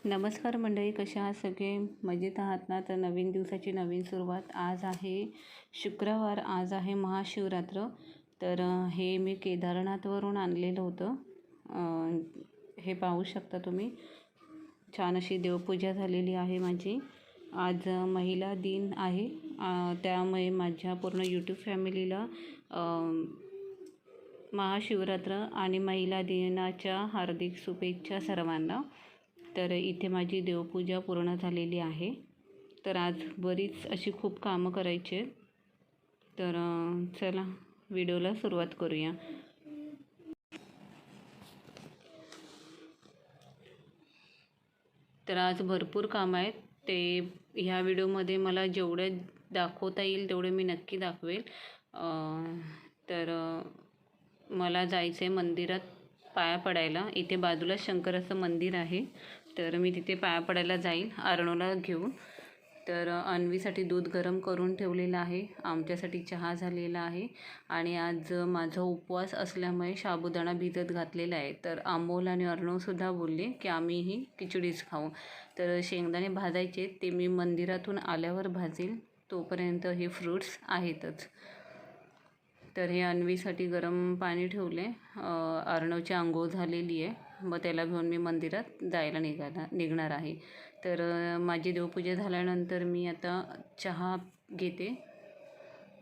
नमस्कार मंडळी, कशा आहात सगळे? मजेत आहात ना? तर नवीन दिवसाची नवीन सुरुवात. आज आहे शुक्रवार, आज आहे महाशिवरात्र. तर हे मी केदारनाथवरून आणलेलं होतं. हे पाहू शकता तुम्ही. छान अशी देवपूजा झालेली आहे माझी. आज महिला दिन आहे, त्यामुळे माझ्या पूर्ण यूट्यूब फॅमिलीला महाशिवरात्र आणि महिला दिनाच्या हार्दिक शुभेच्छा सर्वांना. तर इथे माझी देवपूजा पूर्ण झालेली आहे. तर आज बरीच अशी खूप कामं करायची आहेत. तर चला व्हिडिओला सुरुवात करूया. तर आज भरपूर कामं आहेत. ते ह्या व्हिडिओमध्ये मला जेवढे दाखवता येईल तेवढे मी नक्की दाखवेल. तर मला जायचं आहे मंदिरात पाया पडायला. इथे बाजूला शंकराचं मंदिर आहे, तर मी तिथे पाया पडायला जाईल अर्णवला घेऊन. तर अन्वीसाठी दूध गरम करून ठेवलेलं आहे, आमच्यासाठी चहा झालेला आहे. आणि आज माझा उपवास असल्यामुळे साबुदाणा भिजत घातलेला आहे. तर अमोल आणि अर्णवसुद्धा बोलले की आम्हीही खिचडीच खाऊ. तर शेंगदाणे भाजायचे, ते मी मंदिरातून आल्यावर भाजेल. तोपर्यंत हे फ्रूट्स आहेतच. तर हे अन्वीसाठी गरम पाणी ठेवले. अर्णवची अंघोळ झालेली आहे, मग त्याला घेऊन मी मंदिरात जायला निघणार आहे. तर माझी देवपूजा झाल्यानंतर मी आता चहा घेते.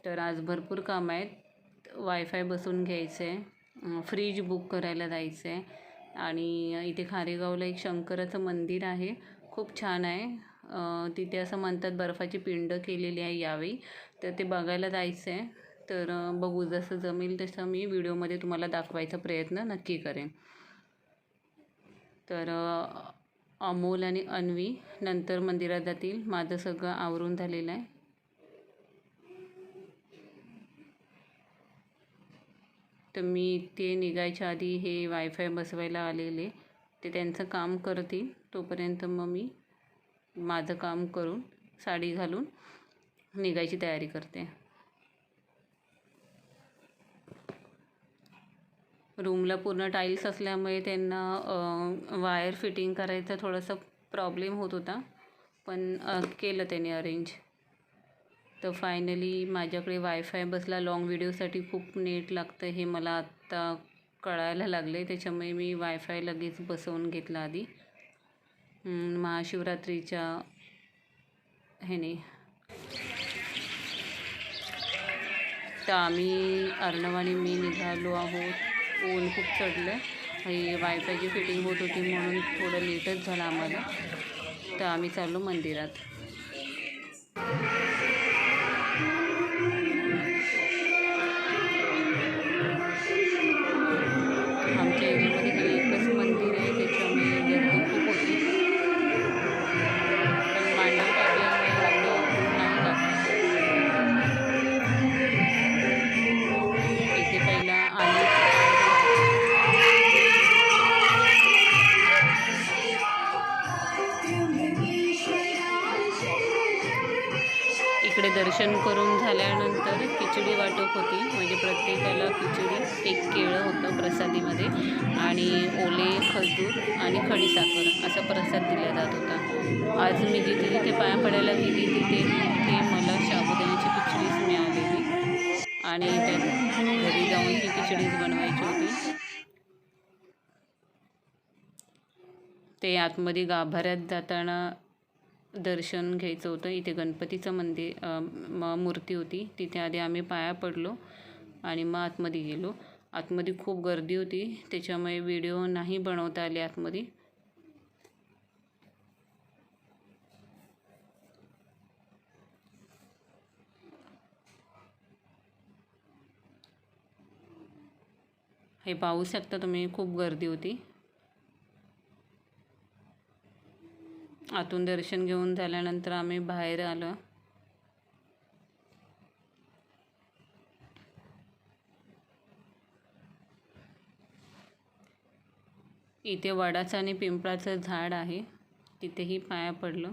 तर आज भरपूर कामं आहेत. वायफाय बसवून घ्यायचं आहे, फ्रीज बुक करायला जायचं आहे. आणि इथे खारेगावला एक शंकराचं मंदिर आहे, खूप छान आहे. तिथे असं म्हणतात बर्फाची पिंड केलेली आहे यावेळी, तर ते बघायला जायचं आहे. तर बघू, जसं जमेल तसं मी व्हिडिओमध्ये तुम्हाला दाखवायचा प्रयत्न नक्की करेन. तर अमोल आणि अन्वी नंतर मंदिरात जातील. माझं सगळं आवरून झालेलं आहे. तर मी ते निघायच्या आधी हे वायफाय बसवायला आलेले, ते त्यांचं काम करतील. तोपर्यंत मग मी माझं काम करून साडी घालून निघायची तयारी करते. रूमला पूर्ण टाईल्स असल्यामुळे त्यांना वायर फिटिंग करायचा थोडासा प्रॉब्लेम होत होता, पण केलं त्याने अरेंज. तर फायनली माझ्याकडे वायफाय बसला. लाँग व्हिडिओसाठी खूप नेट लागतं हे मला आत्ता कळायला लागले, त्याच्यामुळे मी वायफाय लगेच बसवून घेतला आधी महाशिवरात्रीच्या ह्याने. तर आम्ही अर्णव आणि मी निघालो आहोत. ऊन खूप चढलं आहे. ही वायफायची फिटिंग होत होती म्हणून थोडं लेटच झालं आम्हाला. तर आम्ही चाललो मंदिरात. आमच्या एरियामध्ये हे एकच मंदिर आहे, त्याच्यामुळे गर्दी खूप होती. पण मांडव टाकल्यामुळे एवढं नाही लागत. इथे पहिला आली इकडे दर्शन करून झाल्यानंतर खिचडी वाटप होती. म्हणजे प्रत्येकाला खिचडी, एक केळं होतं प्रसादीमध्ये, आणि ओले खजूर आणि खडीसाखर असा प्रसाद दिला जात होता. आज मी जिथे पाया पडायला गेली तिथे मला साबुदाण्याची खिचडीच मिळालेली, आणि त्यात घरी जाऊन ही खिचडीच बनवायची होती. ते आतमध्ये गाभाऱ्यात जाताना दर्शन घ्यायचं होतं. इथे गणपतीचं मूर्ती होती, तिथे आधी आम्ही पाया पडलो आणि मग आतमध्ये गेलो. आतमध्ये खूप गर्दी होती, त्याच्यामुळे व्हिडिओ नाही बनवता आले आतमध्ये. हे पाहू शकता तुम्ही, खूप गर्दी होती. आतून दर्शन घेऊन झाल्यानंतर आम्ही बाहेर आलो. इथे वडाचं आणि पिंपळाचं झाड आहे, तिथेही पाया पडलो.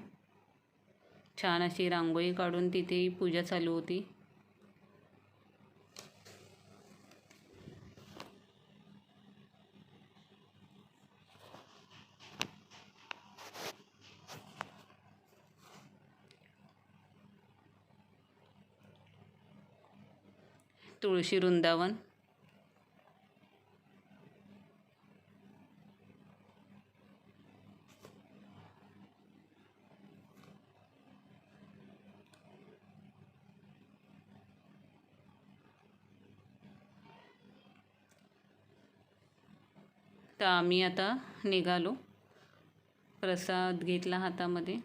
छान अशी रांगोळी काढून तिथेही पूजा चालू होती. तुळशी वृंदावन, तर आम्ही आता निघालो. प्रसाद घेतला हातामध्ये.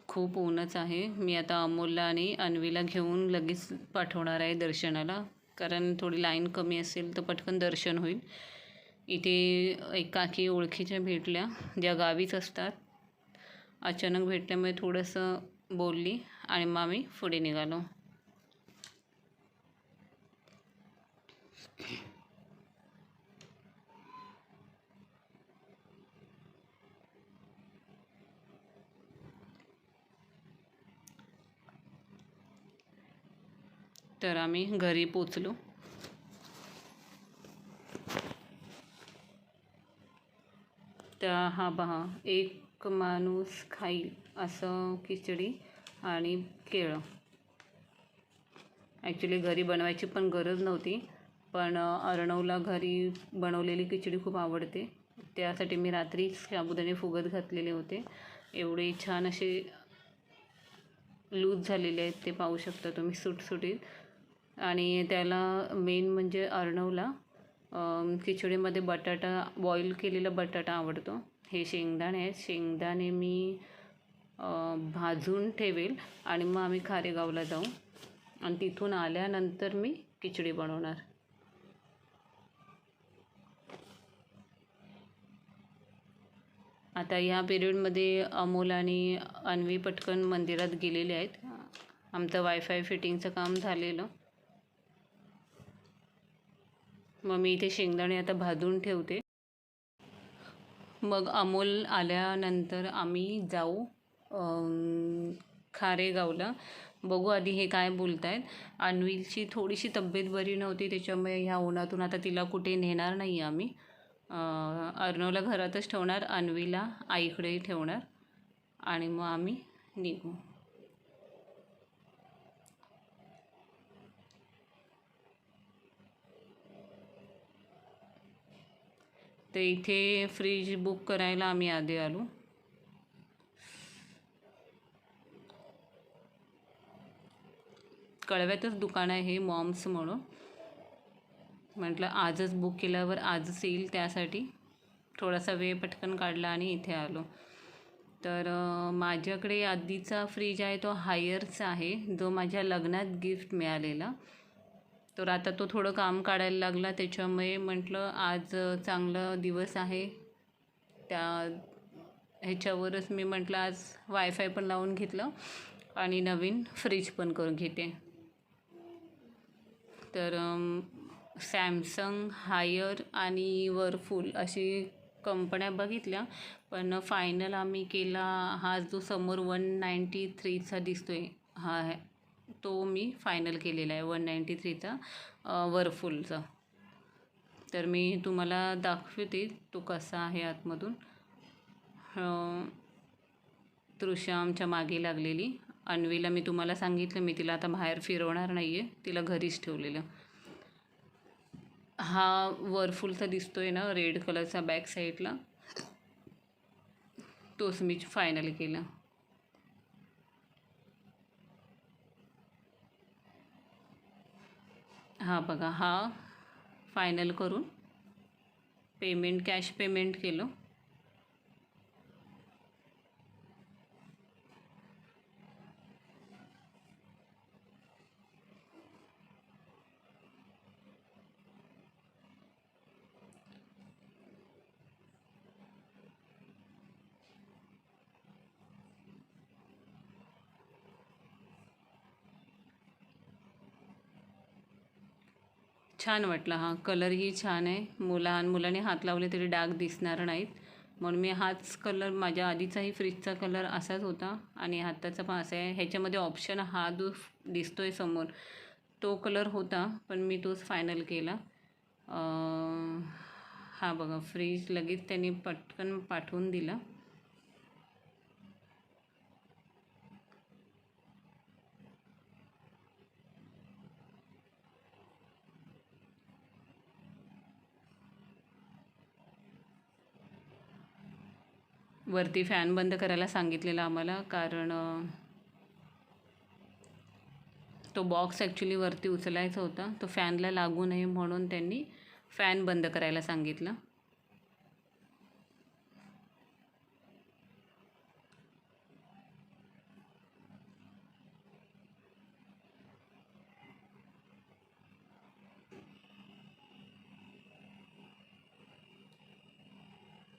खूप ऊनच आहे. मी आता अमोलला आणि अन्वीला घेऊन लगेच पाठवणार आहे दर्शनाला, कारण थोडी लाईन कमी असेल तर पटकन दर्शन होईल. इथे एक काकी ओळखीच्या भेटल्या, ज्या गावीच असतात. अचानक भेटल्यामुळे थोडंसं बोलली आणि मग आम्ही पुढे निघालो. तर आम्ही घरी पोचलो. तर हा पहा, एक माणूस खाईल असं खिचडी आणि केळं. ॲक्च्युली घरी बनवायची पण गरज नव्हती, पण अर्णवला घरी बनवलेली खिचडी खूप आवडते. त्यासाठी मी रात्रीच साबुदाणे फुगत घातलेले होते. एवढे छान असे लूज झालेले आहेत, ते पाहू शकता तुम्ही, सुटसुटीत. आणि त्याला मेन म्हणजे अर्णवला खिचडीमध्ये बटाटा, बॉईल केलेला बटाटा आवडतो. हे शेंगदाणे आहेत. शेंगदाणे मी भाजून ठेवेल आणि मग आम्ही खारेगावला जाऊ आणि तिथून आल्यानंतर मी खिचडी बनवणार. आता ह्या पिरियडमध्ये अमोल आणि अन्वी पटकन मंदिरात गेलेले आहेत. आमचं वायफाय फिटिंगचं काम झालेलं. मग मी इथे शेंगदाणे आता भाजून ठेवते. मग अमोल आल्यानंतर आम्ही जाऊ खारेगावला. बघू आधी हे काय बोलत आहेत. अन्वीची थोडीशी तब्येत बरी नव्हती, त्याच्यामुळे ह्या उन्हातून आता तिला कुठे नेणार नाही आम्ही. अर्णवला घरातच ठेवणार, अन्वीला आईकडेही ठेवणार आणि मग आम्ही निघू. तर इथे फ्रीज बुक करायला आम्ही आधी आलो. कळव्यातच दुकान आहे हे मॉम्स म्हणून. म्हटलं आजच बुक केल्यावर आजच येईल, त्यासाठी थोडासा वेळ पटकन काढला आणि इथे आलो. तर माझ्याकडे आधीचा फ्रीज आहे तो हायरचा आहे, जो माझ्या लग्नात गिफ्ट मिळालेला. तर आता तो थोडं काम काढायला लागला, त्याच्यामुळे म्हटलं आज चांगला दिवस आहे, त्या ह्याच्यावरच मी म्हटलं आज वायफाय पण लावून घेतलं आणि नवीन फ्रीज पण करून घेते. तर सॅमसंग, हायर आणि वरफूल अशी कंपन्या बघितल्या, पण फायनल आम्ही केला हा जो समोर 193चा दिसतो आहे, हा आहे तो मी फायनल केलेला आहे, 193चा वरफूलचा. तर मी तुम्हाला दाखवते तो कसा आहे आतमधून. तृषा आमच्या मागे लागलेली. अन्वीला मी तुम्हाला सांगितलं, मी तिला आता बाहेर फिरवणार नाही आहे, तिला घरीच ठेवलेलं. हा वरफूलचा दिसतो आहे ना रेड कलरचा बॅक साईडला, तोच मी फायनल केला. हा बघा, हा फायनल करून पेमेंट, कॅश पेमेंट केलं. छान वाटला, हा कलरही छान आहे. लहान मुलाने हात लावले तरी डाग दिसणार नाहीत, म्हणून मी हाच कलर, माझ्या आधीचाही फ्रीजचा कलर असाच होता आणि हाताचा पण असा आहे. ह्याच्यामध्ये ऑप्शन हा जो दिसतो आहे समोर तो कलर होता, पण मी तोच फायनल केला. हा बघा, फ्रीज लगेच त्यांनी पटकन पाठवून दिला. वरती फॅन बंद करायला सांगितलेला आम्हाला, कारण तो बॉक्स ॲक्च्युली वरती उचलायचा होता, तो फॅनला लागू नये म्हणून त्यांनी फॅन बंद करायला सांगितलं.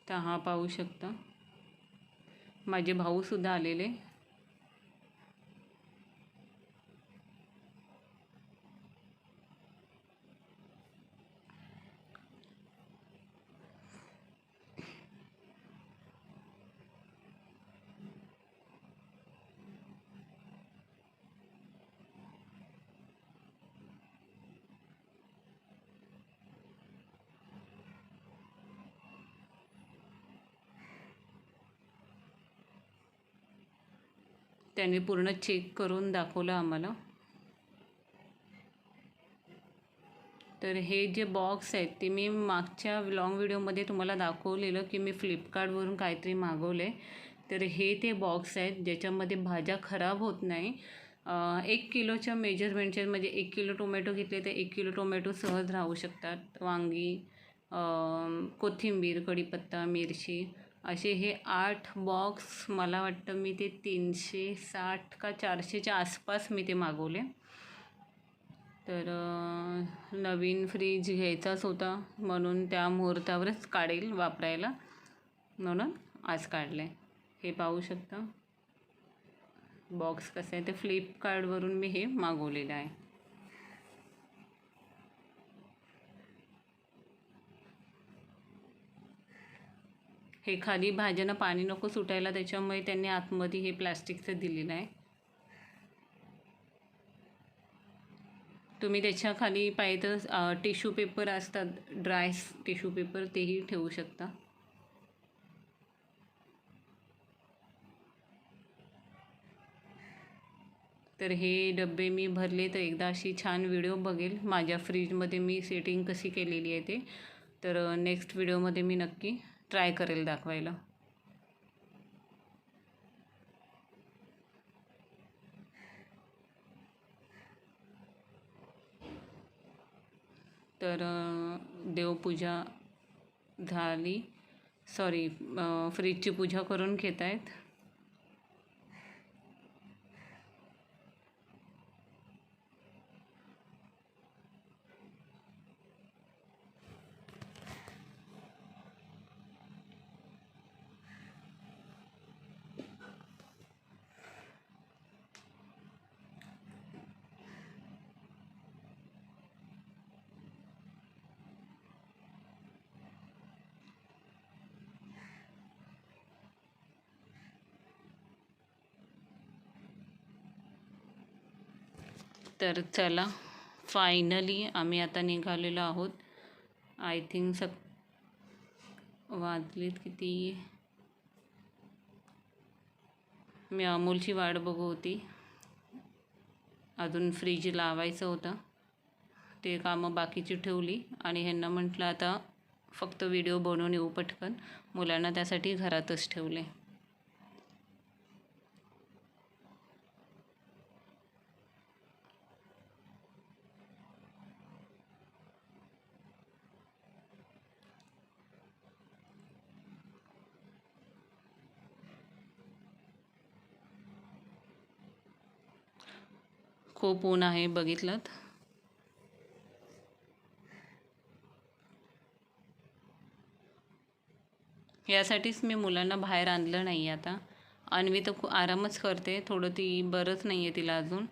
तर हा पाहू शकता, माझे भाऊसुद्धा आलेले. त्यांनी पूर्ण चेक करून दाखवलं आम्हाला. तर हे जे बॉक्स आहेत ते मी मागच्या लॉंग व्हिडिओमध्ये तुम्हाला दाखवलेलं की मी फ्लिपकार्टवरून काहीतरी मागवले. तर हे ते बॉक्स आहेत ज्याच्यामध्ये भाज्या खराब होत नाही. 1 किलोच्या मेजरमेंटचे, म्हणजे 1 किलो टोमॅटो घेतले तर 1 किलो टोमॅटो सहज राहू शकतात. वांगी, कोथिंबीर, कढीपत्ता, मिरची, असे हे 8 बॉक्स, मला वाटतं मी ते 360 का 400च्या आसपास मी ते मागवले. तर नवीन फ्रीज घ्यायचाच होता म्हणून त्या मुहूर्तावरच काढेल वापरायला, म्हणून आज काढले. हे पाहू शकता बॉक्स कसं आहे, ते फ्लिपकार्टवरून मी हे मागवलेलं आहे. हे खाली भाज्यांना पाणी नको सुटायला, त्याच्यामुळे त्यांनी आतमध्ये हे प्लॅस्टिकचं दिलेलं आहे. तुम्ही त्याच्या खाली पाहिजे तर टिश्यू पेपर असतात, ड्राय टिश्यू पेपर, तेही ठेवू शकता. तर हे डबे मी भरले तर एकदा अशी छान व्हिडिओ बघेल माझ्या फ्रीजमध्ये मी सेटिंग कशी केलेली आहे ते. तर नेक्स्ट व्हिडिओमध्ये मी नक्की ट्राय करेल दाखवायला. तर देवपूजा झाली, सॉरी, फ्रीजची पूजा करून घेत आहेत. तर चला, फायनली आम्ही आता निघालेलो आहोत. आय थिंक वाजलेत किती, मी अमोलची वाट बघू होती, अजून फ्रीज लावायचं होतं, ते कामं बाकीची ठेवली आणि ह्यांना म्हटलं आता फक्त व्हिडिओ बनवून येऊ पटकन, मुलांना त्यासाठी घरातच ठेवले. खूप ऊन आहे, बघितलं. यासाठीच मी मुलांना बाहेर आणलं नाही. आता अन्वी तर खूप आरामच करते, थोडं ती बरंच नाही आहे तिला अजून.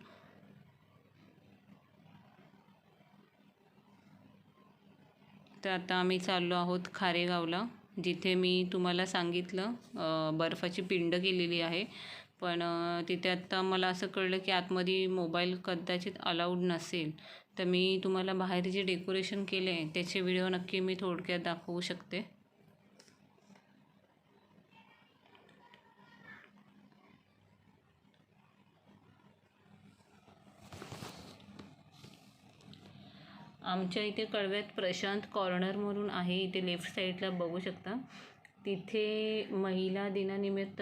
तर आता आम्ही चाललो आहोत खारेगावला, जिथे मी तुम्हाला सांगितलं बर्फाची पिंड केलेली आहे. पण तिथे आत्ता मला असं कळलं की आतमध्ये मोबाईल कदाचित अलाउड नसेल. तर मी तुम्हाला बाहेर जे डेकोरेशन केले आहे त्याचे व्हिडिओ नक्की मी थोडक्यात दाखवू शकते. आमच्या इथे कळव्यात प्रशांत कॉर्नर म्हणून आहे, इथे लेफ्ट साईडला बघू शकता. तिथे महिला दिनानिमित्त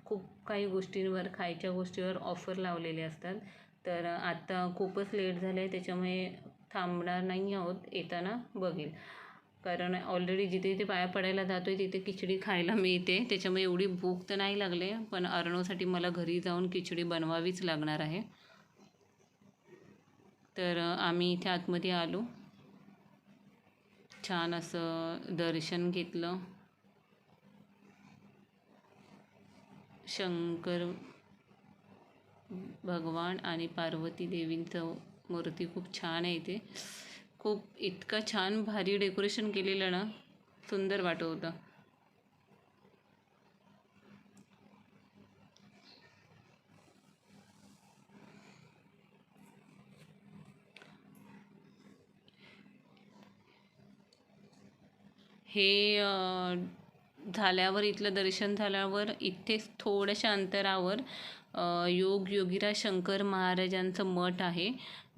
खूप काही गोष्टींवर, खायच्या गोष्टीवर ऑफर लावलेले असतात. तर आता खूपच लेट झालं आहे, त्याच्यामुळे थांबणार नाही आहोत, येताना बघेल. कारण ऑलरेडी जिथे जिथे पाया पडायला जातो आहे तिथे खिचडी खायला मिळते, त्याच्यामुळे एवढी भूक तर नाही लागले. पण अर्णवसाठी मला घरी जाऊन खिचडी बनवावीच लागणार आहे. तर आम्ही इथे आतमध्ये आलो, छान असं दर्शन घेतलं. शंकर भगवान आणि पार्वती देवींचं मूर्ती खूप छान आहे इथे. खूप इतकं छान भारी डेकोरेशन केलेलं ना, सुंदर वाटत होतं. हे झाल्यावर, इथलं दर्शन झाल्यावर इथेच थोड्याशा अंतरावर योगीराज शंकर महाराजांचं मठ आहे,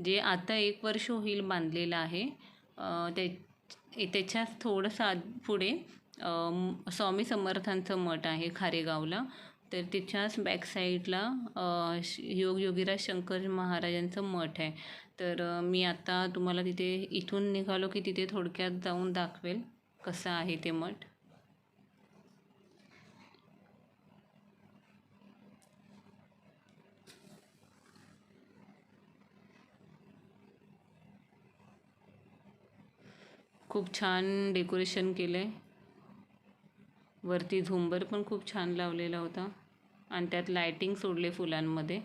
जे आता 1 वर्ष होईल बांधलेलं आहे. त्याच्याच थोडंसं पुढे स्वामी समर्थांचं मठ आहे खारेगावला. तर तिच्याच बॅकसाईडला योगीराज शंकर महाराजांचं मठ आहे. तर मी आता तुम्हाला तिथे इथून निघालो की तिथे थोडक्यात जाऊन दाखवेल कसं आहे ते मठ. खूप छान डेकोरेशन केलं आहे. वरती झुंबर पण खूप छान लावलेला होता आणि त्यात लायटिंग सोडले फुलांमध्ये.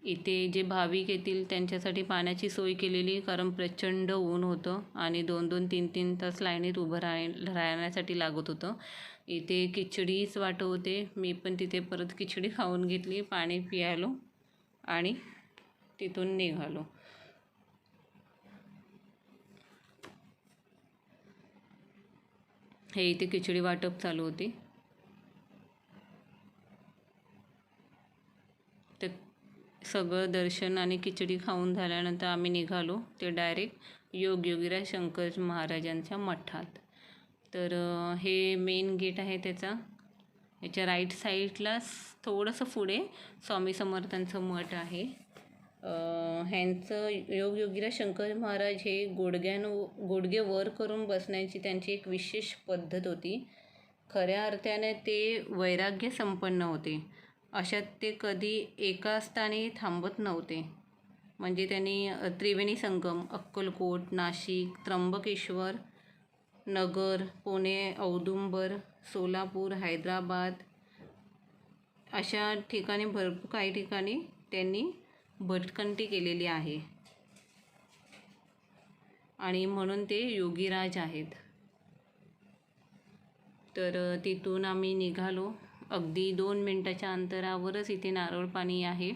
इथे जे भाविक येतील त्यांच्यासाठी पाण्याची सोय केलेली, कारण प्रचंड ऊन होतं आणि 2-2, 3-3 तास लाईनीत उभं राहण्यासाठी लागत होतं. इथे खिचडीच वाटत होते. मी पण तिथे परत खिचडी खाऊन घेतली, पाणी पियालो आणि तिथून निघालो. हे इथे खिचडी वाटप चालू होती. तर सगळं दर्शन आणि खिचडी खाऊन झाल्यानंतर आम्ही निघालो ते डायरेक्ट योगीराज शंकर महाराजांच्या मठात. तर हे मेन गेट आहे त्याचा. याच्या राईट साईडलाच थोडंसं पुढे स्वामी समर्थांचं मठ आहे. ह्यांचं योगीराज शंकर महाराज हे गुडघे वर करून बसण्याची त्यांची एक विशेष पद्धत होती. खऱ्या अर्थाने ते वैराग्य संपन्न होते. अशात ते कधी एका स्थानी थांबत नव्हते. म्हणजे त्यांनी त्रिवेणी संगम, अक्कलकोट, नाशिक, त्र्यंबकेश्वर, नगर, पुणे, औदुंबर, सोलापूर, हैदराबाद अशा ठिकाणी भरपूर काही ठिकाणी त्यांनी भटकंती केलेली आहे आणि म्हणून ते योगीराज आहेत. तर तिथून आम्ही निघालो. अगदी 2 मिनटाच्या अंतरावरच इथे नारळ पाणी आहे.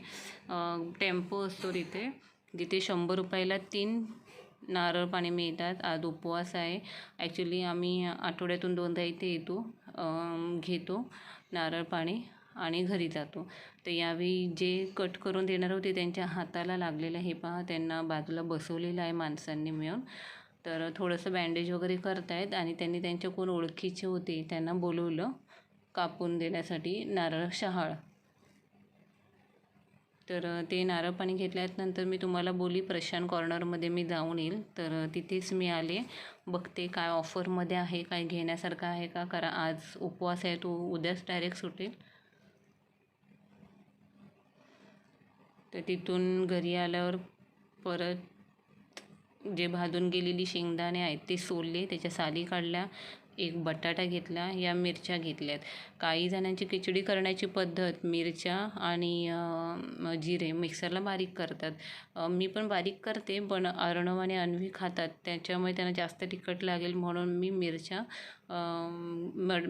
टेम्पो असतो तिथे, जिथे 100 रुपयाला 3 नारळ पाणी मिळतात. आज उपवास आहे. ॲक्च्युली आम्ही आठवड्यातून 2दा इथे येतो, घेतो नारळ पाणी आणि घरी जातो. तर यावेळी जे कट करून देणार होते त्यांच्या हाताला लागलेलं हे पहा, त्यांना बाजूला बसवलेलं आहे माणसांनी मिळून. तर थोडंसं बँडेज वगैरे करतायत आणि त्यांनी त्यांच्या कोण ओळखीचे होते त्यांना बोलवलं कापून देण्यासाठी नारळ शहाळ. तर ते नारळ पाणी घेतल्यानंतर मी तुम्हाला बोलली प्रशांत कॉर्नरमध्ये मी जाऊन येईल. तर तिथेच मी आले, बघते काय ऑफरमध्ये आहे, काय घेण्यासारखं आहे का, कारण आज उपवास आहे, तो उद्याच डायरेक्ट सुटेल. तर तिथून घरी आल्यावर परत जे भाजून गेलेली शेंगदाणे आहेत ते सोलले, त्याच्या साली काढल्या, एक बटाटा घेतला, या मिरच्या घेतल्यात. काही जणांची खिचडी करण्याची पद्धत मिरच्या आणि जिरे मिक्सरला बारीक करतात. मी पण बारीक करते, पण अर्णव आणि अन्वी खातात, त्याच्यामुळे त्यांना जास्त तिखट लागेल म्हणून मी मिरच्या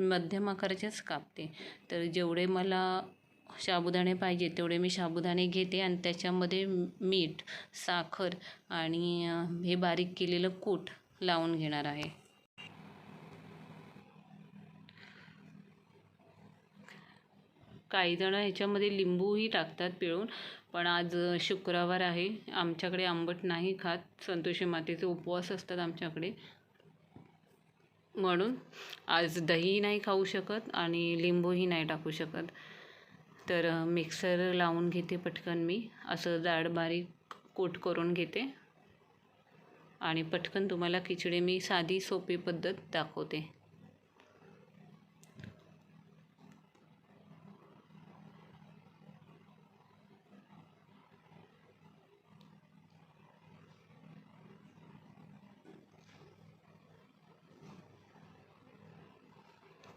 मध्यम आकाराच्याच कापते. तर जेवढे मला साबुदाणे पाहिजे तेवढे मी साबुदाणे घेते आणि त्याच्यामध्ये मीठ, साखर आणि हे बारीक केलेलं कूट लावून घेणार आहे. काही जण ह्याच्यामध्ये लिंबूही टाकतात पिळून, पण आज शुक्रवार आहे, आमच्याकडे आंबट नाही खात. संतोषी मातेचे उपवास असतात आमच्याकडे. म्हणून आज दही नाही खाऊ शकत आणि लिंबूही नाही टाकू शकत. तर मिक्सर लावून घेते पटकन. मी असं जाड बारीक कूट करून घेते आणि पटकन तुम्हाला खिचडी मी साधी सोपी पद्धत दाखवते.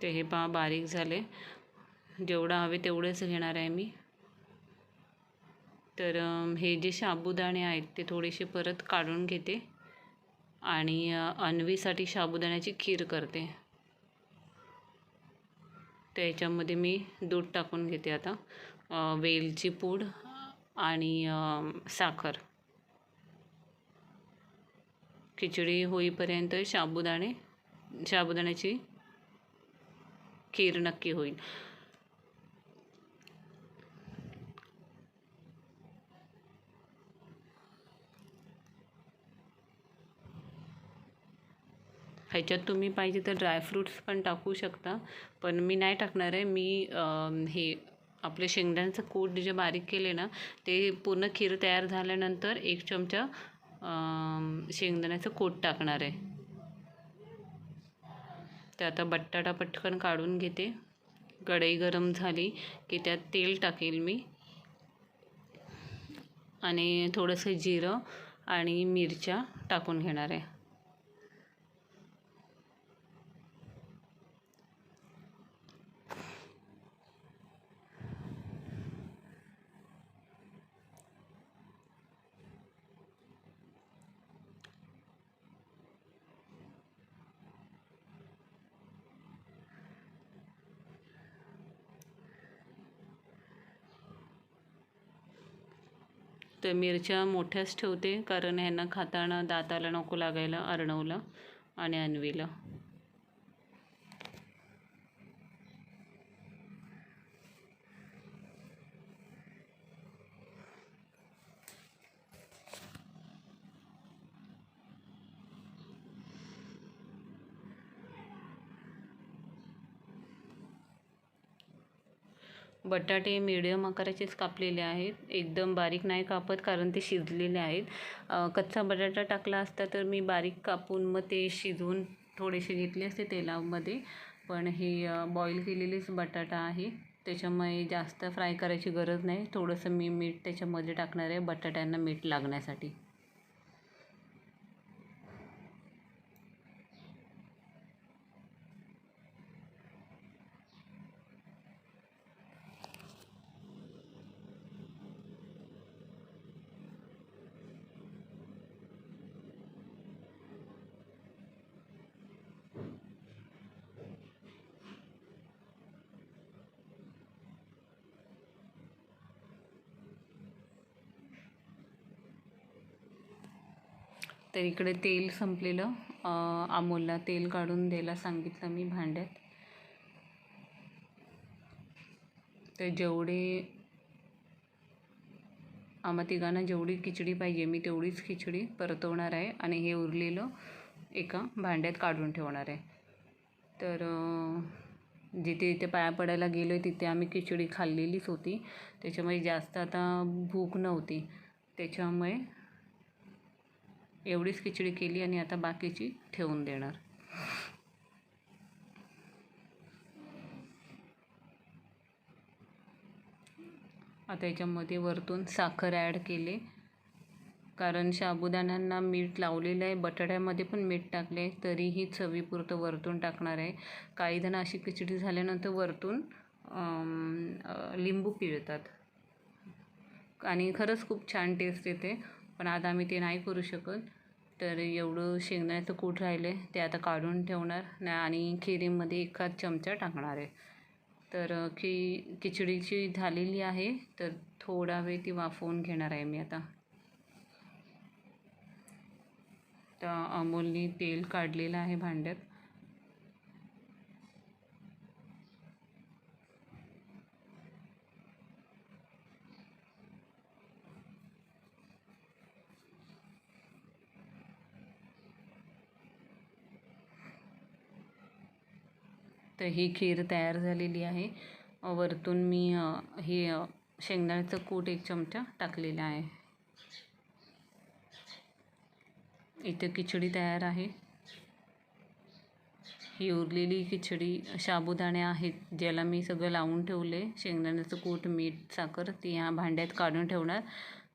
ते हे पहा बारीक झाले. जेवढं हवे तेवढेच घेणार आहे मी. तर हे जे साबुदाणे आहेत ते थोडेसे परत काढून घेते आणि अन्वीसाठी साबुदाण्याची खीर करते. त्याच्यामध्ये मी दूध टाकून घेते आता, वेलची पूड आणि साखर. खिचडी होईपर्यंत साबुदाण्याची खीर नक्की होईल. ह्याच्यात तुम्ही पाहिजे तर ड्रायफ्रूट्स पण टाकू शकता, पण मी नाही टाकणार आहे. मी हे आपले शेंगदाण्याचं कूट जे बारीक केले ना, ते पूर्ण खीर तयार झाल्यानंतर 1 चमचा शेंगदाण्याचं कूट टाकणार आहे. तर आता बटाटा पटकन काढून घेते. कढई गरम झाली की त्यात तेल टाकेल मी आणि थोडंसं जिरं आणि मिरच्या टाकून घेणार आहे. तर मिरच्या मोठ्याच ठेवते, कारण ह्यांना खाताना दाताला नको लागायला, अर्णवला आणि अन्वीला. बटाटे मीडियम आकाराचेच कापलेले आहेत, एकदम बारीक नाही कापत, कारण ते शिजलेले आहेत. कच्चा बटाटा टाकला असता तर मी बारीक कापून मग ते शिजवून थोडेसे घेतले असते तेलामध्ये. पण हे बॉईल केलेलेच बटाटा आहे, त्याच्यामुळे जास्त फ्राय करायची गरज नाही. थोडंसं मी मीठ त्याच्यामध्ये टाकणार आहे, बटाट्यांना मीठ लागण्यासाठी. तर इकडे तेल संपलेलं, अमोलला तेल काढून द्यायला सांगितलं मी भांड्यात. तर आम्हा तिघांना जेवढी खिचडी पाहिजे मी तेवढीच खिचडी परतवणार आहे आणि हे उरलेलं एका भांड्यात काढून ठेवणार आहे. तर जिथे इथे पाया पडायला गेलो आहे तिथे आम्ही खिचडी खाल्लेलीच होती, त्याच्यामुळे जास्त आता भूक नव्हती. त्याच्यामुळे एवढीच खिचडी केली आणि आता बाकीची ठेवून देणार. आता याच्यामध्ये वरतून साखर ॲड केले, कारण साबुदाण्यांना मीठ लावलेलं आहे, बटाट्यामध्ये पण मीठ टाकले, तरीही चवीपुरतं वरतून टाकणार आहे. काही जण अशी खिचडी झाल्यानंतर वरतून लिंबू पिळतात आणि खरंच खूप छान टेस्ट येते, पण आता आम्ही ते नाही करू शकत. तर एवढं शेंगदाण्याचं कूट राहिलं आहे ते आता काढून ठेवणार आणि खिरीमध्ये 1 चमचा टाकणार आहे. तर खिचडीची झालेली आहे, तर थोडा वेळ ती वाफवून घेणार आहे मी आता. तर अमोलने तेल काढलेलं आहे भांड्यात. तर ही खीर तयार झालेली आहे. वरतून मी हे शेंगदाण्याचं कूट 1 चमचा टाकलेला आहे. इथे खिचडी तयार आहे. ही उरलेली खिचडी साबुदाणे आहेत ज्याला मी सगळं लावून ठेवले, शेंगदाण्याचं कूट, मीठ, साखर, ती ह्या भांड्यात काढून ठेवणार.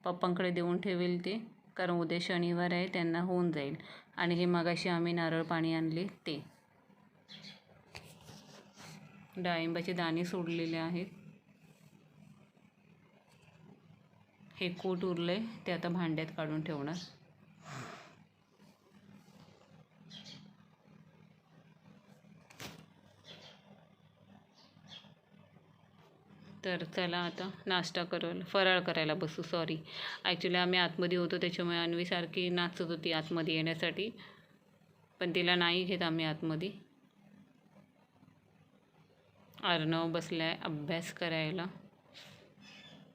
पप्पांकडे देऊन ठेवेल ते, कारण उद्या शनिवार आहे, त्यांना होऊन जाईल. आणि हे मगाशी आम्ही नारळ पाणी आणले ते. डाळिंबाचे दाणे सोडलेले आहेत. हे कूट उरले ते आता भांड्यात काढून ठेवणार. तर चला आता नाश्ता फराळ करायला बसू. सॉरी, ॲक्च्युली आम्ही आतमध्ये होतो त्याच्यामुळे अन्वी सारखी नाचत होती आतमध्ये येण्यासाठी, पण तिला नाही घेत आम्ही आतमध्ये. अर्णव बसलाय अभ्यास करायला.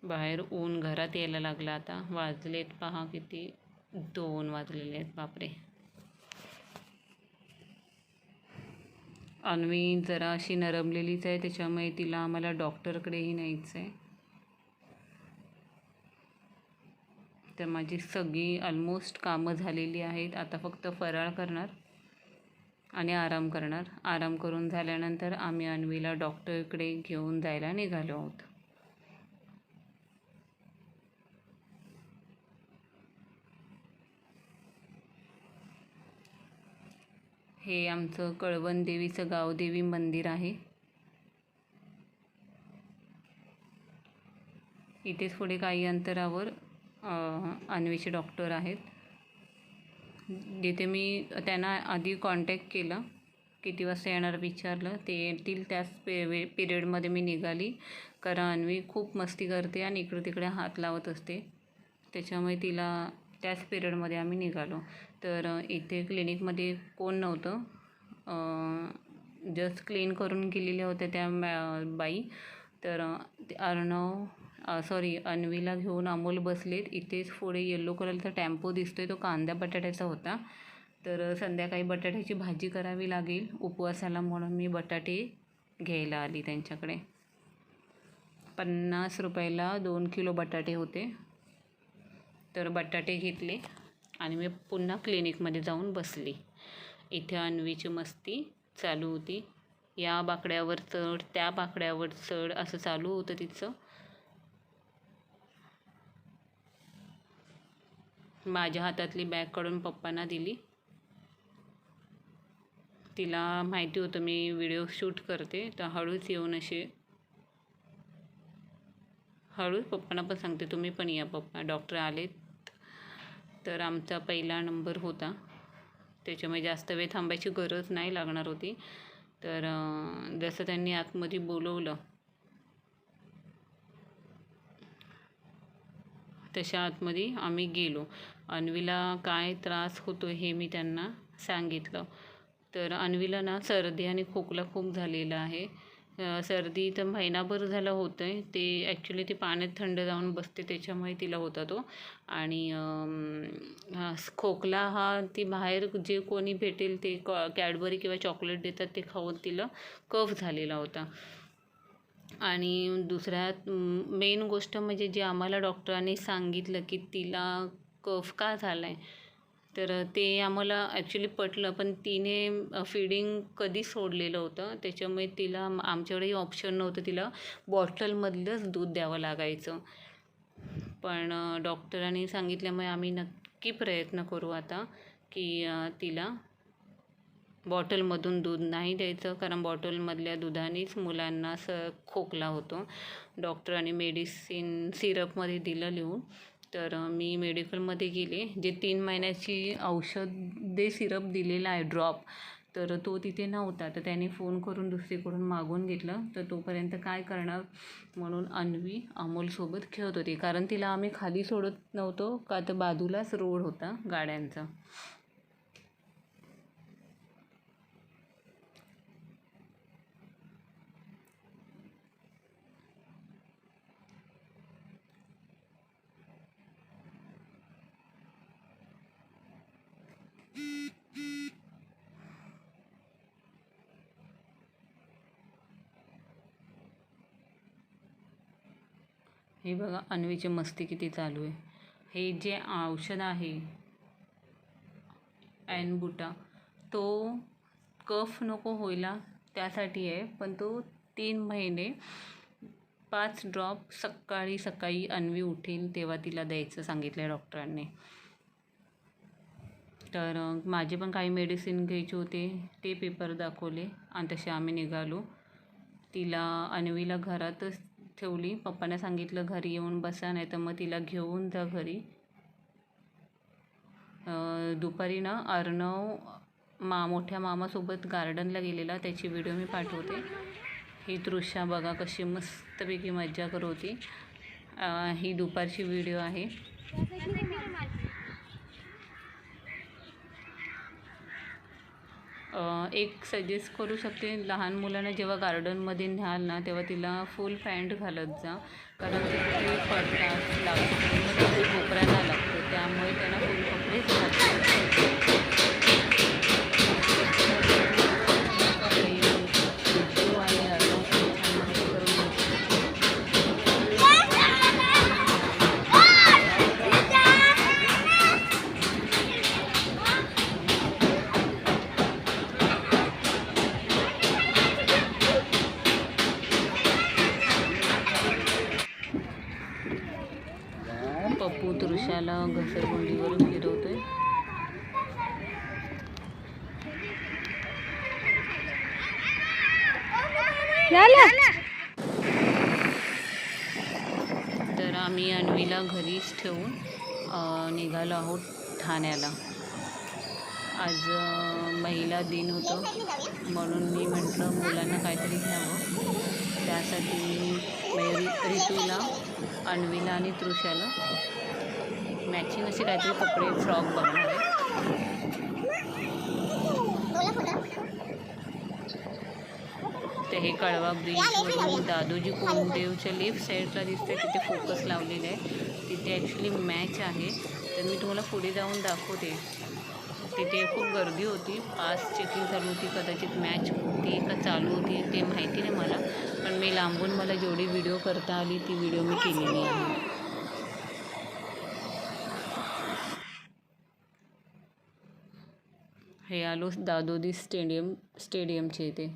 बाहेर ऊन, घरात यायला लागलं आता. वाजलेत पहा किती, 2 वाजलेले आहेत. बापरे. अन्वी जरा अशी नरमलेलीच आहे, त्याच्यामुळे तिला आम्हाला डॉक्टरकडेही न्यायचं आहे. तर माझी सगळी ऑलमोस्ट कामं झालेली आहेत. आता फक्त फराळ करणार आणि आराम करणार. आराम करून झाल्यानंतर आम्ही अन्वीला डॉक्टरकडे घेऊन जायला निघालो आहोत. हे आमचं कळवण देवीचं गावदेवी मंदिर आहे. इथेच पुढे काही अंतरावर अन्वीचे डॉक्टर आहेत, जिथे मी त्यांना आधी कॉन्टॅक्ट केला, किती वाजता येणार विचारलं. ते येतील त्याच पिरियडमध्ये मी निघाली, कारण अन्वी खूप मस्ती करते आणि इकडे तिकडे हात लावत असते, त्याच्यामुळे तिला त्याच पिरियडमध्ये आम्ही निघालो. तर इथे क्लिनिकमध्ये कोण नव्हतं, जस्ट क्लीन करून गेलेल्या होत्या त्या बाई. तर अन्वीला घेऊन अमोल बसलेत. इथेच पुढे येलो कलरचा टेम्पो दिसतोय, तो कांदा बटाट्याचा होता. तर संध्याकाळी बटाट्याची भाजी करावी लागेल उपवासाला, म्हणून मी बटाटे घ्यायला आली त्यांच्याकडे. 50 रुपयाला 2 किलो बटाटे होते. तर बटाटे घेतले आणि मी पुन्हा क्लिनिकमध्ये जाऊन बसली. इथे अन्वीची मस्ती चालू होती. या बाकड्यावर चढ, त्या बाकड्यावर चढ, असं चालू होतं तिचं. माझ्या हातातली बॅग काढून पप्पांना दिली. तिला माहिती होतं मी व्हिडिओ शूट करते, तर हळूच येऊन असे हळूच पप्पांना पण सांगते तुम्ही पण या पप्पा, डॉक्टर आलेत. तर आमचा पहिला नंबर होता, त्याच्यामुळे जास्त वेळ थांबायची गरज नाही लागणार होती. तर जसं त्यांनी आतमध्ये बोलवलं तशा आतमध्ये आम्ही गेलो. अन्वीला काय त्रास होतो हे मी त्यांना सांगितलं. तर अन्वीला ना सर्दी आणि खोकला खूप झालेला आहे. सर्दी तर महिनाभर झाला होतं आहे. ते ॲक्च्युली ती पाण्यात थंड जाऊन बसते, त्याच्यामुळे तिला होता तो. आणि खोकला हा ती बाहेर जे कोणी भेटेल ते कॅडबरी किंवा चॉकलेट देतात ते खाऊन तिला कफ झालेला होता. आणि दुसऱ्यात मेन गोष्ट म्हणजे जे आम्हाला डॉक्टरांनी सांगितलं की तिला कफ का झाला आहे, तर ते आम्हाला ॲक्च्युली पटलं. पण तिने फीडिंग कधीच सोडलेलं होतं, त्याच्यामुळे तिला आमच्याकडेही ऑप्शन नव्हतं, तिला बॉटलमधलंच दूध द्यावं लागायचं. पण डॉक्टरांनी सांगितल्यामुळे आम्ही नक्की प्रयत्न करू आता की तिला बॉटलमधून दूध नाही द्यायचं, कारण बॉटलमधल्या दुधानेच मुलांना खोकला होतो. डॉक्टरांनी मेडिसिन सिरपमध्ये दिलं लिहून. तर मी मेडिकलमध्ये गेले, जे 3 महिन्याची औषधे सिरप दिलेला आहे ड्रॉप, तर तो तिथे नव्हता. तर त्याने फोन करून दुसरीकडून मागून घेतलं. तर तोपर्यंत काय करणार म्हणून अन्वी अमोलसोबत खेळत होती, कारण तिला आम्ही खाली सोडत नव्हतो का, तर बाजूलाच रोड होता गाड्यांचा. हे बघा अन्वीची मस्ती किती चालू आहे. हे जे औषध आहे ॲनबुटा, तो कफ नको व्हायला त्यासाठी आहे, पण तो 3 महिने 5 ड्रॉप सकाळी सकाळी अन्वी उठेल तेव्हा तिला द्यायचं सांगितलं आहे डॉक्टरांनी. तर माझे पण काही मेडिसिन घ्यायचे होते, ते पेपर दाखवले आणि तसे आम्ही निघालो. तिला अन्वीला घरातच ठेवली. पप्पाने सांगितलं घरी येऊन बसा, नाही तर मग तिला घेऊन जा घरी. दुपारी ना अर्णव मोठ्या मामासोबत गार्डनला गेलेला, त्याची व्हिडिओ मी पाठवते. ही तृषा बघा कशी मस्तपैकी मज्जा करत होती. ही दुपारची व्हिडिओ आहे. एक सजेस्ट करू शकते, लहान मुलांना जेव्हा गार्डनमध्ये न्याल ना तेव्हा तिला फुल पॅन्ट घालत जा, कारण ते पडतात लागतात कोपऱ्यांना लागतं, त्यामुळे त्यांना फुल कपडेच घालतात. पप्पू तृषाला घसरगुंडीवरून फिरवतोय. तर आम्ही अन्वीला घरीच ठेवून निघालो आहोत ठाण्याला. आज महिला दिन होतं, म्हणून मी म्हटलं मुलांना काहीतरी घ्यावं. त्यासाठी ऋतूला, अन्वीला आणि तृषाला मॅचिंग असे काहीतरी कपडे फ्रॉक बघणार आहे. ते हे कळवा ब्रिजवरून दादोजी कोंडदेवच्या लेफ्ट साईडला दिसते, तिथे फोकस लावलेले आहे. तिथे ॲक्च्युली मॅच आहे, तर मी तुम्हाला पुढे जाऊन दाखवते. तिथे खूप गर्दी होती, पास चेकिंग चालू होती. कदाचित मॅच होती का चालू होती ते माहिती नाही मला, पण मी लांबून मला जेवढी व्हिडिओ करता आली ती व्हिडिओ मी केलेली आहे. हे आलो दादोजी स्टेडियमचे इथे.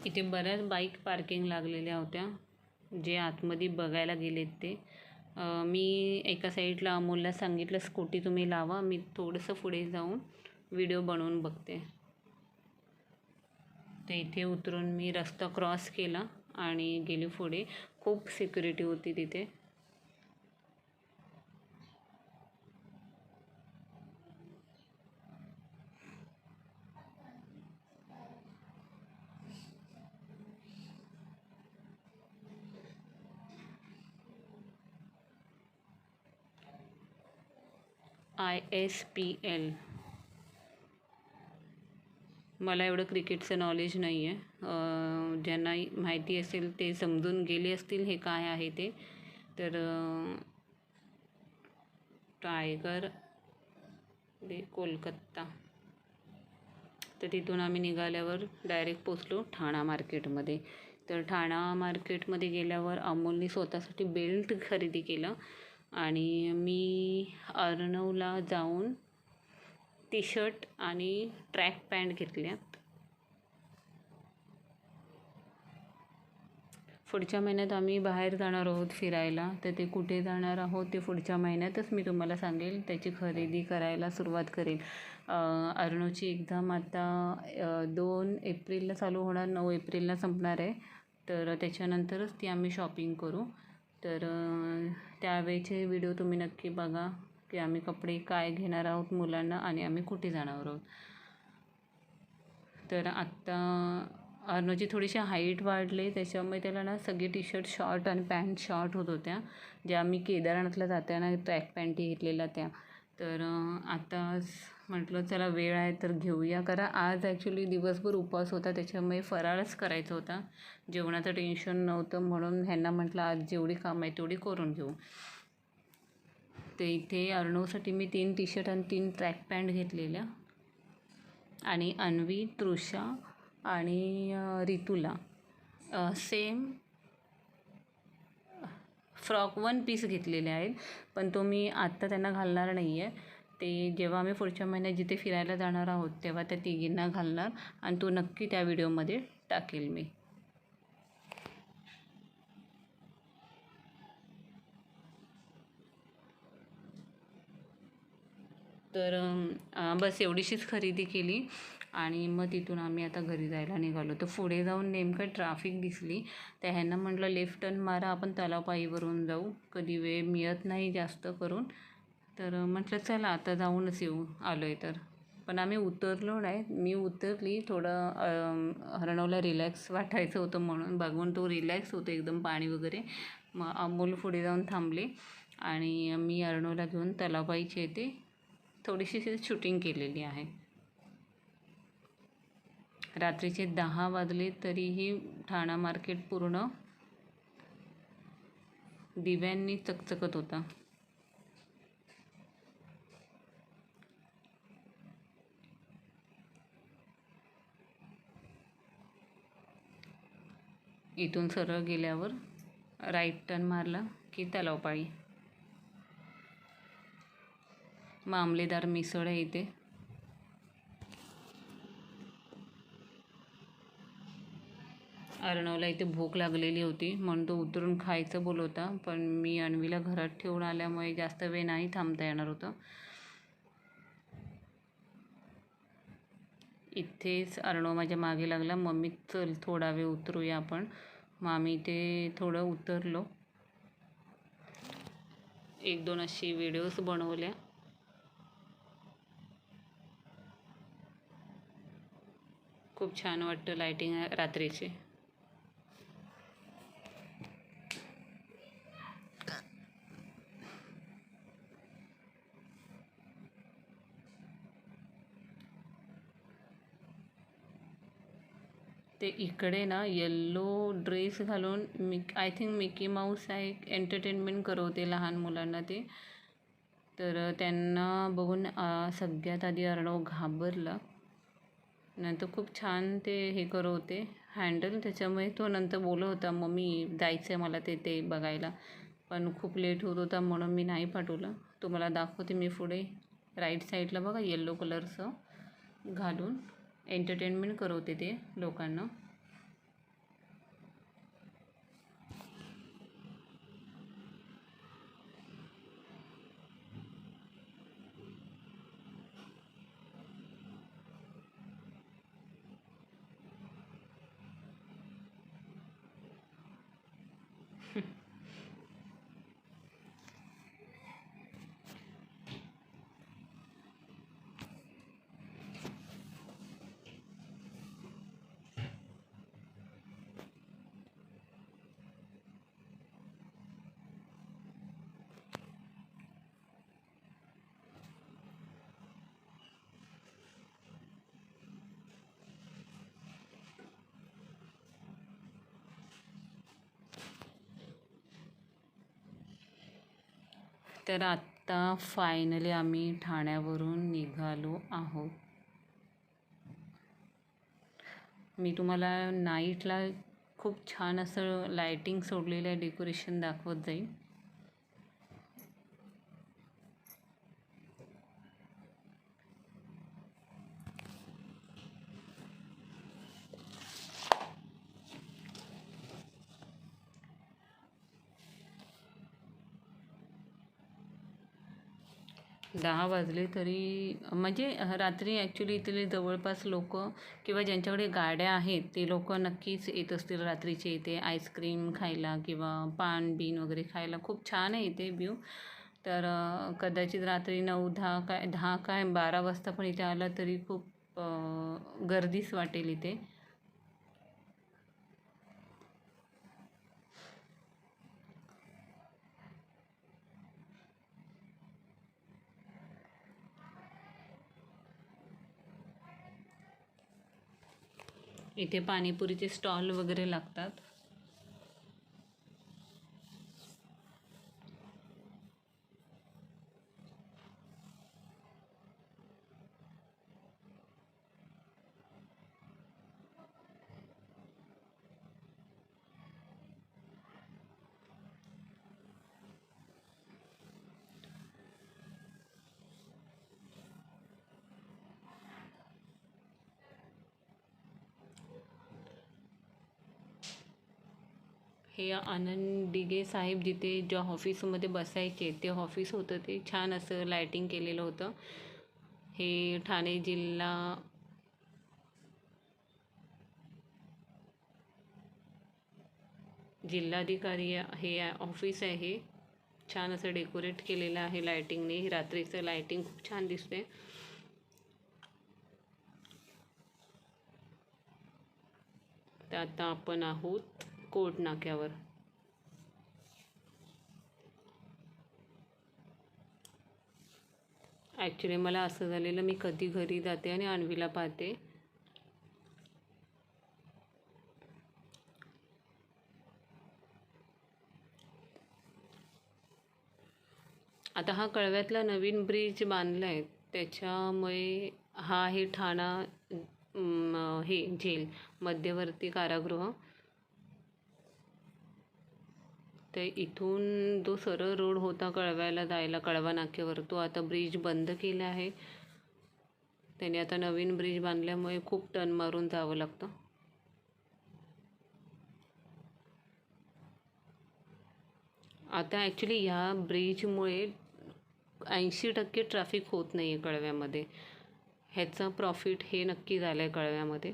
इथे बऱ्याच बाईक पार्किंग लागलेल्या होत्या, जे आतमध्ये बघायला गेलेत ते. मी एका साईडला अमोलला सांगितलं स्कूटी तुम्ही लावा, मी थोडंसं पुढे जाऊन व्हिडिओ बनवून बघते. तर इथे उतरून मी रस्ता क्रॉस केला आणि गेली पुढे. खूप सिक्युरिटी होती तिथे. ISPL, मला एवढं क्रिकेटचं नॉलेज नाही आहे. ज्यांना माहिती असेल ते समजून गेले असतील हे काय आहे ते. तर टायगर दे कोलकाता. तर तिथून आम्ही निघाल्यावर डायरेक्ट पोचलो ठाणा मार्केटमध्ये. तर ठाणा मार्केटमध्ये गेल्यावर अमोलने स्वतःसाठी बेल्ट खरेदी केलं आणि मी अर्णवला जाऊन टी शर्ट आणि ट्रॅक पॅन्ट घेतल्यात. पुढच्या महिन्यात आम्ही बाहेर जाणार आहोत फिरायला, तर ते कुठे जाणार आहोत ते पुढच्या महिन्यातच मी तुम्हाला सांगेल. त्याची खरेदी करायला सुरुवात करेल. अर्णवची एक्झाम आता 2 एप्रिलला चालू होणार, 9 एप्रिलला संपणार आहे. तर त्याच्यानंतरच ती आम्ही शॉपिंग करू. तर त्यावेळेचे व्हिडिओ तुम्ही नक्की बघा की आम्ही कपडे काय घेणार आहोत मुलांना आणि आम्ही कुठे जाणार आहोत. तर आत्ता अर्णवची थोडीशी हाईट वाढली, त्याच्यामुळे त्याला ना सगळे टी शर्ट शॉर्ट आणि पॅन्ट शॉर्ट होत होत्या, ज्या आम्ही केदारनाथला जाताना ट्रॅक पॅन्टी घेतलेल्या त्या. तर आता म्हटलं चला वेळ आहे तर घेऊया, कारण आज ॲक्च्युली दिवसभर उपवास होता, त्याच्यामुळे फराळच करायचा होता. जेवणाचं टेन्शन नव्हतं, म्हणून ह्यांना म्हटलं आज जेवढी कामं आहे तेवढी करून घेऊ. ते इथे अर्णवसाठी मी 3 टी शर्ट आणि 3 ट्रॅक पॅन्ट घेतलेल्या, आणि अन्वी, तृषा आणि रितूला सेम फ्रॉक 1 पीस घेतलेले आहेत. पण तो मी आत्ता त्यांना घालणार नाही आहे. ते जेव्हा आम्ही पुढच्या महिन्यात जिथे फिरायला जाणार आहोत तेव्हा त्या तिघींना घालणार, आणि तो नक्की त्या व्हिडिओमध्ये टाकेल मी. तर बस एवढीशीच खरेदी केली, आणि मग तिथून आम्ही आता घरी जायला निघालो. तर पुढे जाऊन नेमकं ट्रॅफिक दिसली, तर ह्यांना म्हटलं लेफ्ट टर्न मारा, आपण तलावपाईवरून जाऊ, कधी वेळ मिळत नाही जास्त करून. तर म्हटलं चला आता जाऊनच येऊ, आलो आहे तर. पण आम्ही उतरलो नाही. मी उतरली, थोडं अर्णवला रिलॅक्स वाटायचं होतं म्हणून, बघून तो रिलॅक्स होतो एकदम पाणी वगैरे. मग अमोल पुढे जाऊन थांबले, आणि मी अर्णवला घेऊन तलावपाईच्या इथे थोडीशी शूटिंग केलेली आहे. रात्रीचे 10 वाजले तरीही ठाणा मार्केट पूर्ण दिव्यांनी चकचकत होता. इथून सरळ गेल्यावर राईट टर्न मारला की तलावपाळी. मामलेदार मिसळ आहे इथे. अर्णवला इथे भूक लागलेली होती, म्हणून तो उतरून खायचं बोलत होता, पण मी अन्वीला घरात ठेवून आल्यामुळे जास्त वेळ नाही थांबता येणार होतं. इथेच अर्णव माझ्या मागे लागला, मम्मी चल थोडा वेळ उतरूया आपण. मग आम्ही इथे थोडं उतरलो, 1-2 अशी व्हिडिओज बनवल्या. खूप छान वाटतं लाईटिंग रात्रीची. ते इकडे ना येल्लो ड्रेस घालून आय थिंक मिकी माऊस आहे, एंटरटेनमेंट करवते लहान मुलांना ते. तर त्यांना बघून सगळ्यात आधी अर्णव घाबरला. नंतर खूप छान ते हे करवते हँडल, त्याच्यामुळे तो नंतर बोलत होता मम्मी जायचं आहे मला ते बघायला. पण खूप लेट होत होता म्हणून मी नाही पाठवलं. तुम्हाला दाखवते मी पुढे. राईट साईडला बघा येल्लो कलरचं घालून एंटरटेनमेंट करवते ते लोकांना. तर आत्ता फायनली आम्ही ठाण्यावरून निघालो आहोत. मी तुम्हाला नाईटला खूप छान असं लायटिंग सोडलेलं आहे, डेकोरेशन दाखवत जाईल. दहा वाजले तरी म्हणजे रात्री ॲक्च्युली इथले जवळपास लोक किंवा ज्यांच्याकडे गाड्या आहेत ते लोक नक्कीच येत असतील रात्रीचे इथे आईस्क्रीम खायला किंवा पान बीन वगैरे खायला. खूप छान आहे इथे व्ह्यू. तर कदाचित रात्री 9-10 काय 12 वाजता पण इथे आला तरी खूप गर्दीच वाटेल इथे. इथे पाणीपुरीचे स्टॉल वगैरे लागतात. हे आनंद दिघे साहेब जिथे ज्या ऑफिसमध्ये बसायचे ते ऑफिस होतं, ते छान असं लायटिंग केलेलं होतं. हे ठाणे जिल्हाधिकारी हे ऑफिस आहे. छान असं डेकोरेट केलेलं आहे लायटिंगने. रात्रीचं लायटिंग खूप छान दिसते. तर आता आपण आहोत कोर्ट नाक्यावर. ॲक्च्युली मला असं झालेलं, मी कधी घरी जाते आणि अन्वीला पाहते. आता हा कळव्यातला नवीन ब्रिज बांधला आहे, त्याच्यामुळे हा आहे ठाणा हे जेल, मध्यवर्ती कारागृह. तर इथून जो सरळ रोड होता कळव्याला जायला, कळवा नाक्यावर, तो आता ब्रिज बंद केला आहे. त्याने आता नवीन ब्रिज बांधल्यामुळे खूप टर्न मारून जावं लागतं. आता ॲक्च्युली ह्या ब्रिजमुळे 80% ट्रॅफिक होत नाही आहे कळव्यामध्ये. ह्याचं प्रॉफिट हे नक्की झालं आहे कळव्यामध्ये.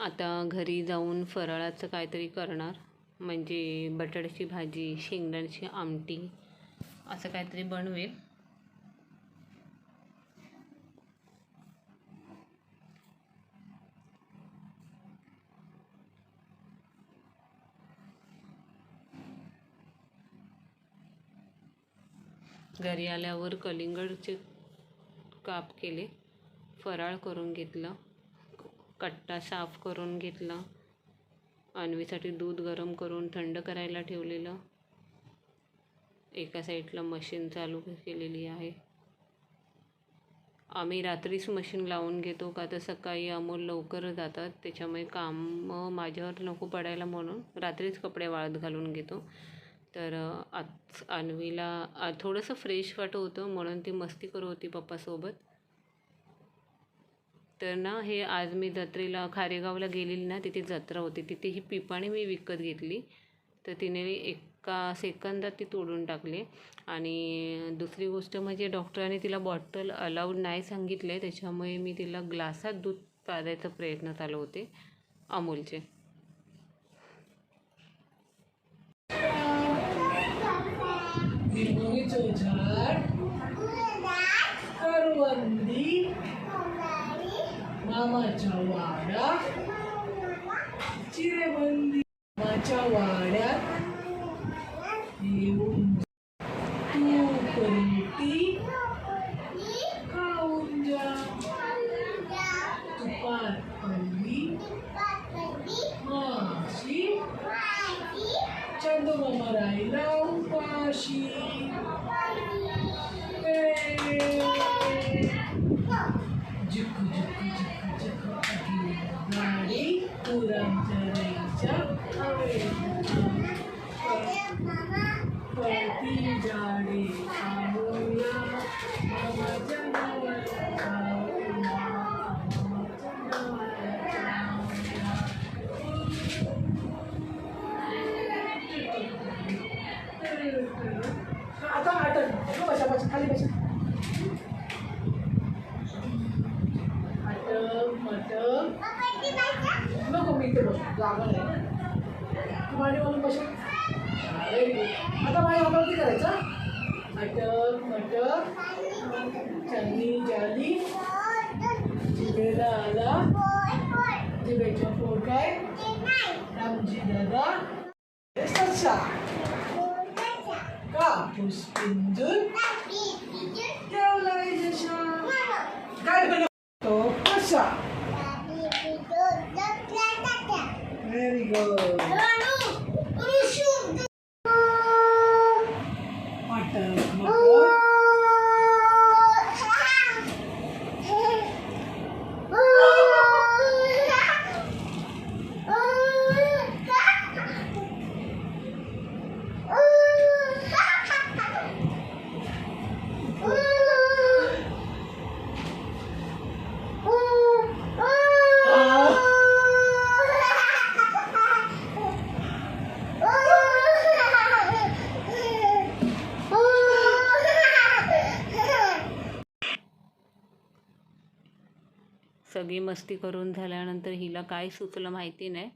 आता घरी जाऊन फराळाचं काहीतरी करणार, म्हणजे बटाट्याची भाजी, शेंगदाण्याची आमटी असं काहीतरी बनवेल. घरी आल्यावर कलिंगडचे काप केले, फराळ करून घेतलं, कट्टा साफ करून घेतला, अन्वीसाठी दूध गरम करून थंड करायला ठेवलेलं. एका साईडला मशीन चालू केलेली आहे. आम्ही रात्रीच मशीन लावून घेतो, का तर सकाळी अमोल लवकर जातात, त्याच्यामुळे काम माझ्यावर नको पडायला म्हणून रात्रीच कपडे वाळत घालून घेतो. तर आज अन्वीला थोडंसं फ्रेश वाटत होतं म्हणून ती मस्ती करत होती पप्पासोबत. तर ना हे आज मी जत्रेला खारेगावला गेलेली ना, तिथे जत्रा होती, तिथे ही पिपाणी मी विकत घेतली. तर तिने एका सेकंदात ती तोडून टाकली. आणि दुसरी गोष्ट म्हणजे डॉक्टरांनी तिला बॉटल अलाउड नाही सांगितले, त्याच्यामुळे मी तिला ग्लासात दूध पाजायचा प्रयत्न चालू होते अमूलचे. मामाच्या वाड्यात चिरेबंदी, मामाच्या वाड्यात येऊन तू परीटी खाऊन जा. तुपात पडली माशी, चंदमामा राहिला उपाशी. झुकू झुकू झुकू झुकू अगी गाडी पुरांच्या राईच्या पळती गाडी आऊया मामाच्या गावाला जाऊया, मामाच्या गावाला. आता बसा खाली बसा. मटक नको, मी इथे बसू, जागा नाही. तू मांडी म्हणून बसेल. Very good. आता माझ्या हातावरती करायचं. अटक मटक चन्नी जाली जिभेला आला जिभेच्या पोट काय रामजी दादा सरसा कापूस पिंजून ठेवलाय जशा काय बनवतो कसा. Very good. अटक मटक सगळी मस्ती करून झाल्यानंतर हिला काय सुचलं माहिती नाही,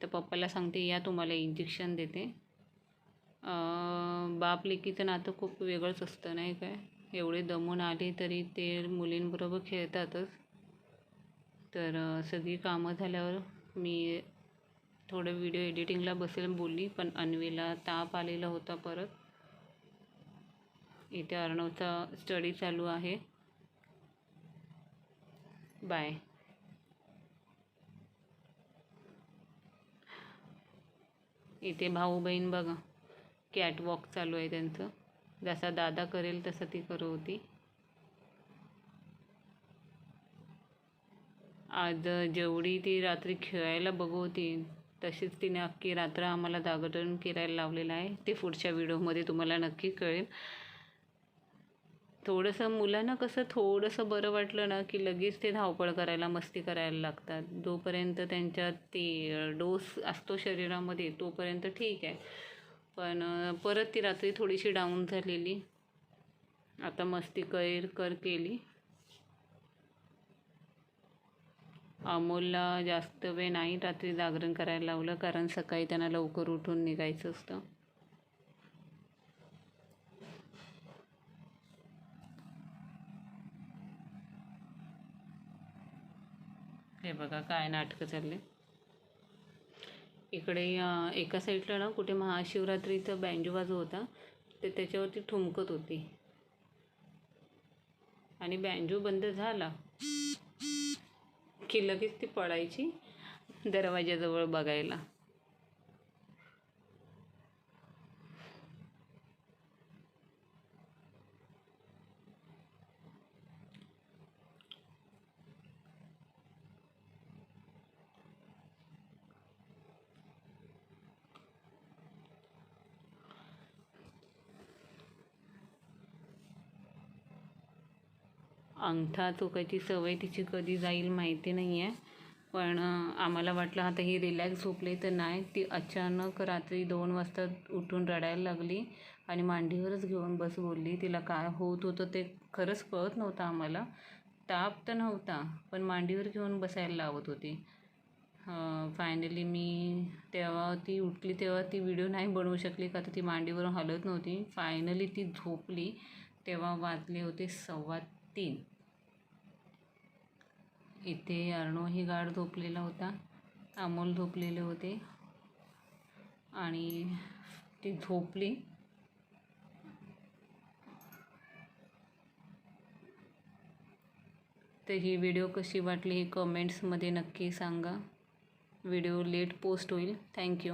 तर पप्पाला सांगते या तुम्हाला इंजेक्शन देते. बाप लेकीचं नातं खूप वेगळंच असतं नाही काय. एवढे दमून आले तरी ते मुलींबरोबर खेळतातच. तर सगळी कामं झाल्यावर मी थोडं व्हिडिओ एडिटिंगला बसेल बोलली, पण अन्वीला ताप आलेला होता परत. इथे अर्णवचा स्टडी चालू आहे. बाय. इथे भाऊ बहीण बघा, कॅटवॉक चालू आहे त्यांचं. जसा दादा करेल तसं ती करत होती. आज जेवढी ती रात्री खेळायला बघवती तशीच तिने अख्खी रात्र आम्हाला जागरण करायला लावलेलं आहे. ते पुढच्या व्हिडिओमध्ये तुम्हाला नक्की कळेल. थोडंसं मुलांना कसं थोडंसं बरं वाटलं ना की लगेच ते धावपळ करायला मस्ती करायला लागतात. जोपर्यंत त्यांच्यात ते डोस असतो शरीरामध्ये तोपर्यंत ठीक आहे, पण परत ती रात्री थोडीशी डाऊन झालेली. आता मस्ती कर केली. अमोलला जास्त वेळ नाही रात्री जागरण करायला लावलं, कारण सकाळी त्यांना लवकर उठून निघायचं असतं. हे बघा काय नाटकं चालले. इकडे एका साईडला ना कुठे महाशिवरात्रीचं बँजो वाजव होता, ते त्याच्यावरती ठुमकत होती आणि बँजो बंद झाला की लगेच ती पडायची दरवाजाजवळ बघायला. अंगठा चोखायची सवय तिची कधी जाईल माहिती नाही आहे, पण आम्हाला वाटलं आता ही रिलॅक्स झोपली, तर नाही. ती अचानक रात्री 2 वाजता उठून रडायला लागली आणि मांडीवरच घेऊन बस बोलली. तिला काय होत होतं ते खरंच कळत नव्हतं आम्हाला. ताप तर नव्हता, पण मांडीवर घेऊन बसायला लावत होती. फायनली मी तेव्हा ती उठली तेव्हा ती व्हिडिओ नाही बनवू शकली, का तर ती मांडीवरून हलत नव्हती. फायनली ती झोपली तेव्हा वाजले होते 3:15. इथे अर्णवही गाढ झोपलेला होता, अमोल झोपलेले होते आणि ती झोपली. तर ही व्हिडिओ कशी वाटली हे कमेंट्समध्ये नक्की सांगा. व्हिडिओ लेट पोस्ट होईल. थँक्यू.